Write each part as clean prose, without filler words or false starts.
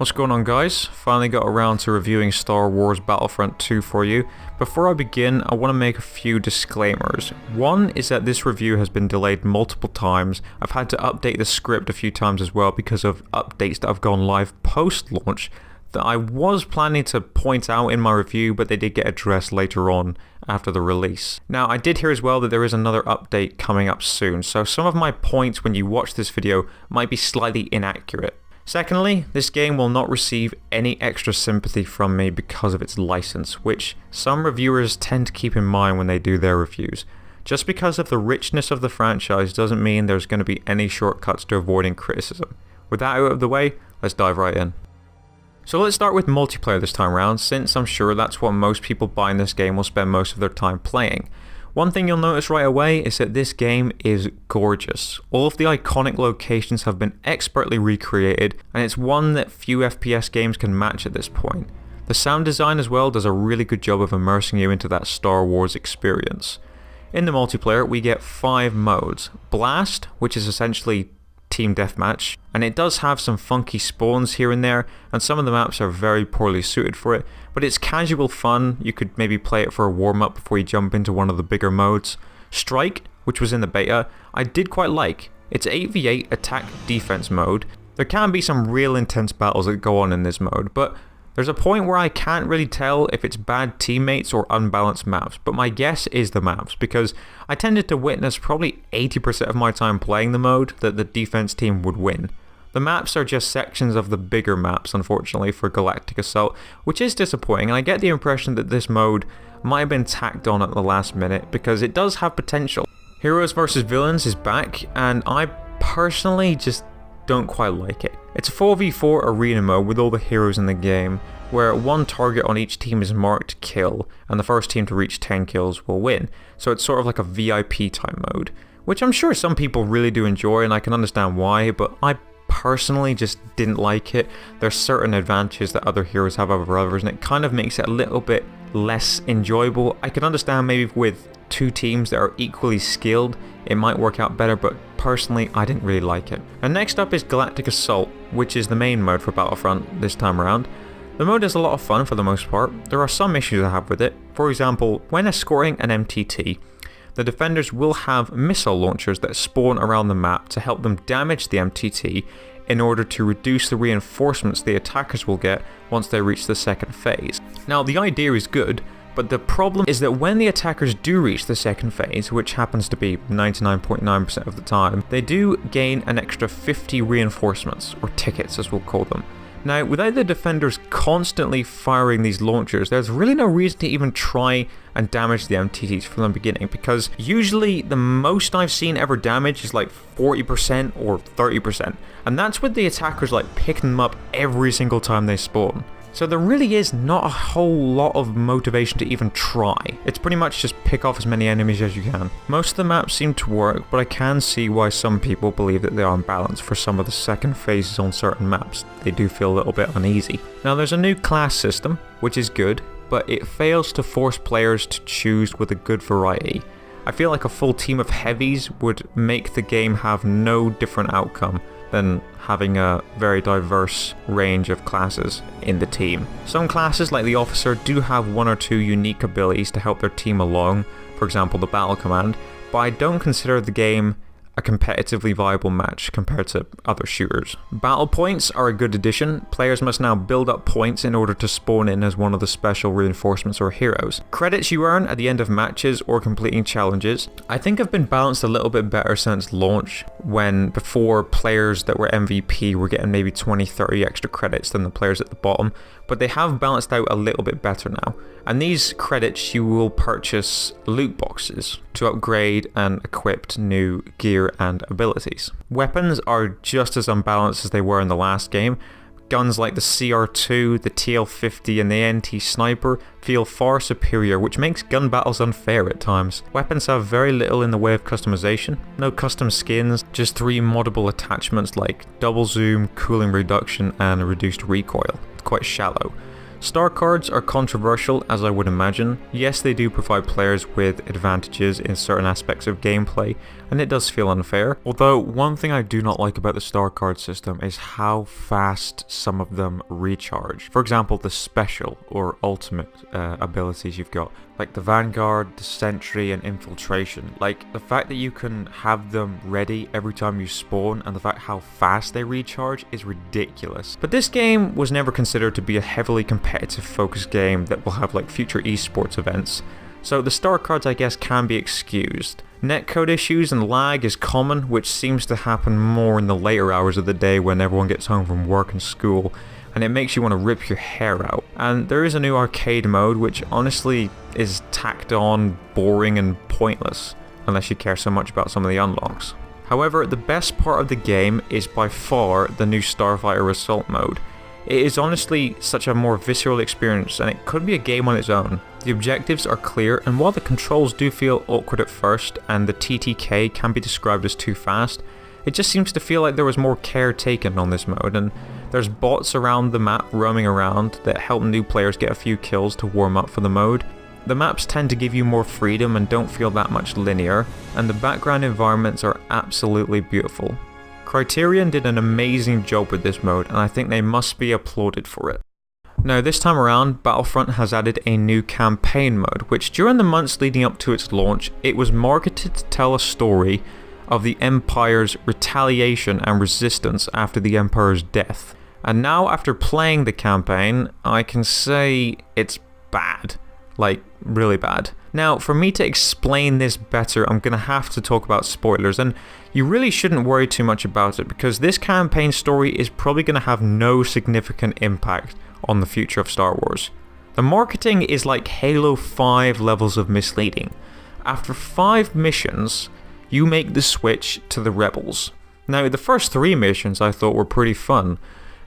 What's going on, guys? Finally got around to reviewing Star Wars Battlefront 2 for you. Before I begin, I want to make a few disclaimers. One is that this review has been delayed multiple times. I've had to update the script a few times as well because of updates that have gone live post-launch that I was planning to point out in my review, but they did get addressed later on after the release. Now, I did hear as well that there is another update coming up soon, so some of my points when you watch this video might be slightly inaccurate. Secondly, this game will not receive any extra sympathy from me because of its license, which some reviewers tend to keep in mind when they do their reviews. Just because of the richness of the franchise doesn't mean there's going to be any shortcuts to avoiding criticism. With that out of the way, let's dive right in. So let's start with multiplayer this time around, since I'm sure that's what most people buying this game will spend most of their time playing. One thing you'll notice right away is that this game is gorgeous. All of the iconic locations have been expertly recreated, and it's one that few FPS games can match at this point. The sound design as well does a really good job of immersing you into that Star Wars experience. In the multiplayer, we get 5 modes. Blast, which is essentially team deathmatch, and it does have some funky spawns here and there, and some of the maps are very poorly suited for it, but it's casual fun. You could maybe play it for a warm-up before you jump into one of the bigger modes. Strike, which was in the beta, I did quite like. It's 8v8 attack defense mode. There can be some real intense battles that go on in this mode, but there's a point where I can't really tell if it's bad teammates or unbalanced maps, but my guess is the maps, because I tended to witness probably 80% of my time playing the mode that the defense team would win. The maps are just sections of the bigger maps, unfortunately, for Galactic Assault, which is disappointing, and I get the impression that this mode might have been tacked on at the last minute, because it does have potential. Heroes vs Villains is back, and I personally just don't quite like it. It's a 4v4 arena mode with all the heroes in the game, where one target on each team is marked to kill, and the first team to reach 10 kills will win. So it's sort of like a VIP type mode, which I'm sure some people really do enjoy, and I can understand why, but I personally just didn't like it. There's certain advantages that other heroes have over others, and it kind of makes it a little bit less enjoyable. I can understand maybe with 2 teams that are equally skilled, it might work out better, but personally, I didn't really like it. And next up is Galactic Assault, which is the main mode for Battlefront this time around. The mode is a lot of fun for the most part. There are some issues I have with it. For example, when escorting an MTT, the defenders will have missile launchers that spawn around the map to help them damage the MTT in order to reduce the reinforcements the attackers will get once they reach the second phase. Now, the idea is good, but the problem is that when the attackers do reach the second phase, which happens to be 99.9% of the time, they do gain an extra 50 reinforcements, or tickets as we'll call them. Now, without the defenders constantly firing these launchers, there's really no reason to even try and damage the MTTs from the beginning, because usually the most I've seen ever damage is like 40% or 30%, and that's with the attackers like picking them up every single time they spawn. So there really is not a whole lot of motivation to even try. It's pretty much just pick off as many enemies as you can. Most of the maps seem to work, but I can see why some people believe that they are unbalanced for some of the second phases on certain maps. They do feel a little bit uneasy. Now, there's a new class system, which is good, but it fails to force players to choose with a good variety. I feel like a full team of heavies would make the game have no different outcome than having a very diverse range of classes in the team. Some classes, like the Officer, do have 1 or 2 unique abilities to help their team along, for example the Battle Command, but I don't consider the game a competitively viable match compared to other shooters. Battle points are a good addition. Players must now build up points in order to spawn in as one of the special reinforcements or heroes. Credits you earn at the end of matches or completing challenges, I think have been balanced a little bit better since launch, when before players that were MVP were getting maybe 20-30 extra credits than the players at the bottom, but they have balanced out a little bit better now. And these credits you will purchase loot boxes to upgrade and equip new gear and abilities. Weapons are just as unbalanced as they were in the last game. Guns like the CR2, the TL50 and the NT Sniper feel far superior, which makes gun battles unfair at times. Weapons have very little in the way of customization, no custom skins, just 3 moddable attachments like double zoom, cooling reduction and reduced recoil. It's quite shallow. Star cards are controversial, as I would imagine. Yes, they do provide players with advantages in certain aspects of gameplay, and it does feel unfair. Although, one thing I do not like about the star card system is how fast some of them recharge. For example, the special or ultimate abilities you've got, like the Vanguard, the Sentry, and Infiltration. Like, the fact that you can have them ready every time you spawn, and the fact how fast they recharge is ridiculous. But this game was never considered to be a heavily competitive focused game that will have like future esports events, so the star cards I guess can be excused. Netcode issues and lag is common, which seems to happen more in the later hours of the day when everyone gets home from work and school, and it makes you want to rip your hair out. And there is a new arcade mode which honestly is tacked on, boring and pointless, unless you care so much about some of the unlocks. However, the best part of the game is by far the new Starfighter Assault mode. It is honestly such a more visceral experience, and it could be a game on its own. The objectives are clear, and while the controls do feel awkward at first, and the TTK can be described as too fast, it just seems to feel like there was more care taken on this mode, and there's bots around the map roaming around that help new players get a few kills to warm up for the mode. The maps tend to give you more freedom and don't feel that much linear, and the background environments are absolutely beautiful. Criterion did an amazing job with this mode, and I think they must be applauded for it. Now this time around, Battlefront has added a new campaign mode, which during the months leading up to its launch, it was marketed to tell a story of the Empire's retaliation and resistance after the Emperor's death. And now after playing the campaign, I can say it's bad. Like, really bad. Now, for me to explain this better, I'm gonna have to talk about spoilers, and you really shouldn't worry too much about it, because this campaign story is probably gonna have no significant impact on the future of Star Wars. The marketing is like Halo 5 levels of misleading. After 5 missions, you make the switch to the Rebels. Now, the first 3 missions I thought were pretty fun.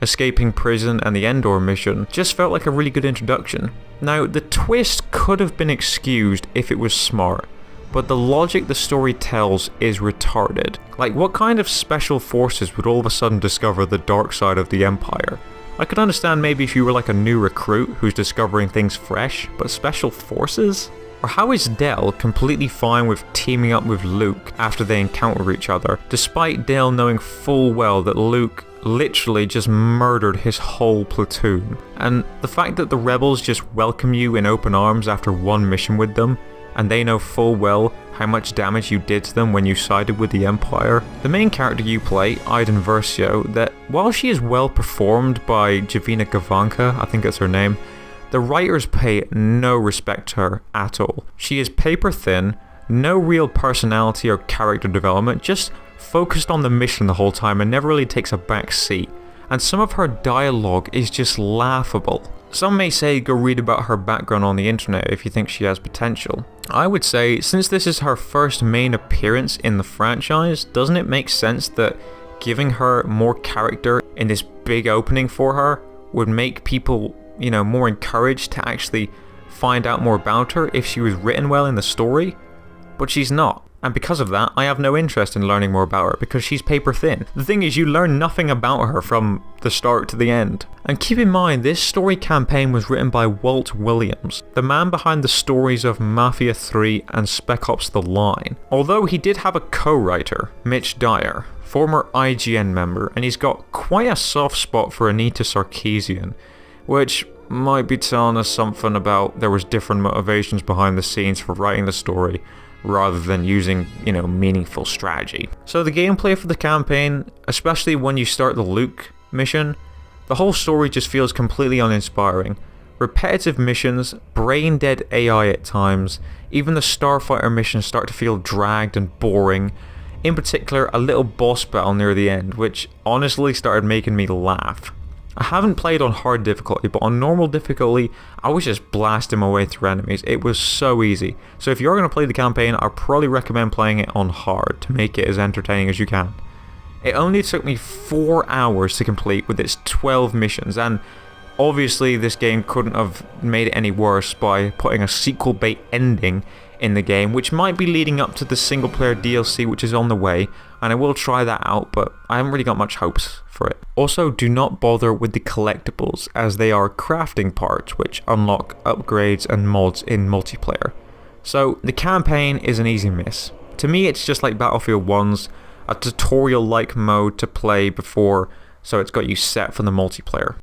Escaping prison and the Endor mission just felt like a really good introduction. Now, the twist could have been excused if it was smart, but the logic the story tells is retarded. Like, what kind of special forces would all of a sudden discover the dark side of the Empire? I could understand maybe if you were like a new recruit who's discovering things fresh, but special forces? Or how is Dell completely fine with teaming up with Luke after they encounter each other, despite Dell knowing full well that Luke literally just murdered his whole platoon? And the fact that the rebels just welcome you in open arms after 1 mission with them, and they know full well how much damage you did to them when you sided with the Empire. The main character you play, Iden Versio, that while she is well performed by Javina Gavanka, I think that's her name, the writers pay no respect to her at all. She is paper thin, no real personality or character development, just focused on the mission the whole time and never really takes a back seat. And some of her dialogue is just laughable. Some may say go read about her background on the internet if you think she has potential. I would say, since this is her first main appearance in the franchise, doesn't it make sense that giving her more character in this big opening for her would make people, you know, more encouraged to actually find out more about her if she was written well in the story? But she's not. And because of that, I have no interest in learning more about her because she's paper thin. The thing is, you learn nothing about her from the start to the end. And keep in mind, this story campaign was written by Walt Williams, the man behind the stories of Mafia 3 and Spec Ops: The Line. Although he did have a co-writer, Mitch Dyer, former IGN member, and he's got quite a soft spot for Anita Sarkeesian, which might be telling us something about there was different motivations behind the scenes for writing the story, rather than using, you know, meaningful strategy. So the gameplay for the campaign, especially when you start the Luke mission, the whole story just feels completely uninspiring. Repetitive missions, brain-dead AI at times, even the Starfighter missions start to feel dragged and boring. In particular, a little boss battle near the end, which honestly started making me laugh. I haven't played on hard difficulty, but on normal difficulty, I was just blasting my way through enemies. It was so easy. So if you're going to play the campaign, I'd probably recommend playing it on hard to make it as entertaining as you can. It only took me 4 hours to complete with its 12 missions, and obviously this game couldn't have made it any worse by putting a sequel bait ending in the game, which might be leading up to the single player DLC which is on the way, and I will try that out, but I haven't really got much hopes for it. Also, do not bother with the collectibles, as they are crafting parts which unlock upgrades and mods in multiplayer. So the campaign is an easy miss. To me, it's just like Battlefield 1's, a tutorial-like mode to play before, so it's got you set for the multiplayer.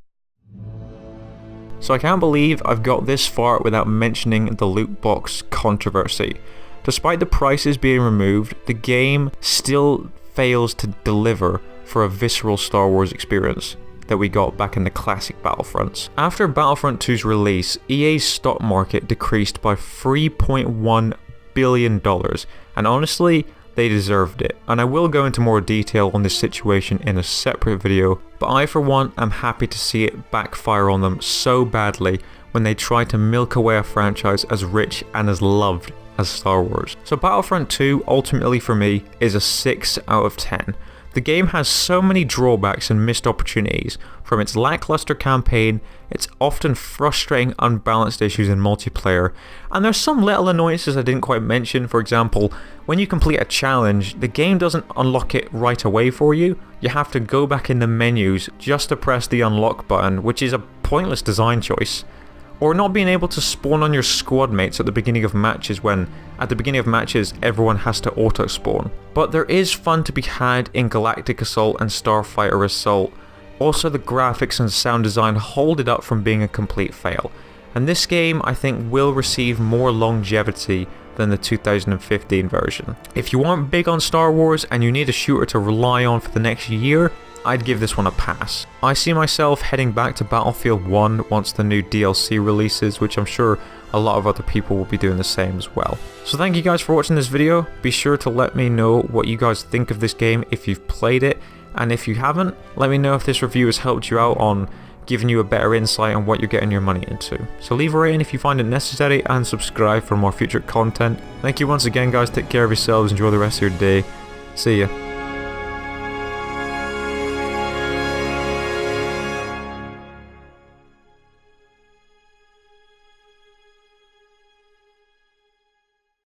So I can't believe I've got this far without mentioning the loot box controversy. Despite the prices being removed, the game still fails to deliver for a visceral Star Wars experience that we got back in the classic Battlefronts. After Battlefront 2's release, EA's stock market decreased by $3.1 billion, and honestly, they deserved it, and I will go into more detail on this situation in a separate video, but I for one am happy to see it backfire on them so badly when they try to milk away a franchise as rich and as loved as Star Wars. So Battlefront 2 ultimately for me is a 6 out of 10. The game has so many drawbacks and missed opportunities, from its lackluster campaign, its often frustrating unbalanced issues in multiplayer, and there's some little annoyances I didn't quite mention. For example, when you complete a challenge, the game doesn't unlock it right away for you. You have to go back in the menus just to press the unlock button, which is a pointless design choice. Or not being able to spawn on your squad mates at the beginning of matches when, at the beginning of matches, everyone has to auto-spawn. But there is fun to be had in Galactic Assault and Starfighter Assault. Also, the graphics and sound design hold it up from being a complete fail. And this game, I think, will receive more longevity than the 2015 version. If you aren't big on Star Wars and you need a shooter to rely on for the next year, I'd give this one a pass. I see myself heading back to Battlefield 1 once the new DLC releases, which I'm sure a lot of other people will be doing the same as well. So thank you guys for watching this video. Be sure to let me know what you guys think of this game if you've played it, and if you haven't, let me know if this review has helped you out on giving you a better insight on what you're getting your money into. So leave a rating if you find it necessary, and subscribe for more future content. Thank you once again guys, take care of yourselves, enjoy the rest of your day. See ya.